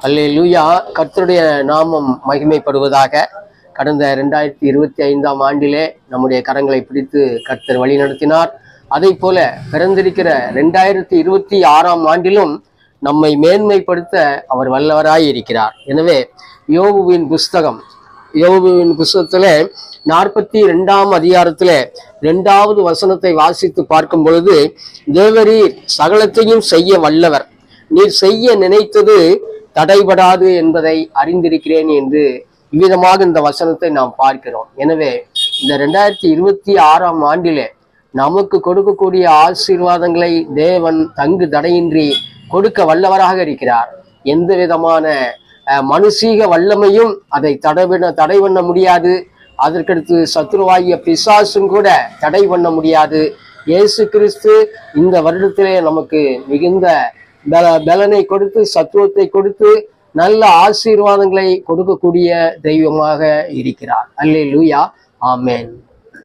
அல்லேலூயா. கர்த்தருடைய நாமம் மகிமைப்படுவதாக. கடந்த 2025ஆம் ஆண்டிலே நம்முடைய கரங்களை பிடித்து கர்த்தர் வழி நடத்தினார். அதை போல பிறந்திருக்கிற 2026ஆம் ஆண்டிலும் நம்மை மேன்மைப்படுத்த அவர் வல்லவராய் இருக்கிறார். எனவே யோபுவின் புஸ்தகத்திலே 42ஆம் அதிகாரத்திலே 2வது வசனத்தை வாசித்து பார்க்கும் பொழுது, தேவரீர் சகலத்தையும் செய்ய வல்லவர், நீர் செய்ய நினைத்தது தடைபடாது என்பதை அறிந்திருக்கிறேன் என்று இவ்விதமாக இந்த வசனத்தை நாம் பார்க்கிறோம். எனவே இந்த 2026ஆம் ஆண்டிலே நமக்கு கொடுக்கக்கூடிய ஆசீர்வாதங்களை தேவன் தங்கு தடையின்றி கொடுக்க வல்லவராக இருக்கிறார். எந்த விதமான மனுஷீக வல்லமையும் அதை தடை பண்ண முடியாது. அதற்கடுத்து சத்துருவாகிய பிசாசும் கூட தடை பண்ண முடியாது. இயேசு கிறிஸ்து இந்த வருடத்திலே நமக்கு மிகுந்த பலனை கொடுத்து, சத்துவத்தை கொடுத்து, நல்ல ஆசீர்வாதங்களை கொடுக்கக்கூடிய தெய்வமாக இருக்கிறார். அல்லேலூயா, ஆமென்.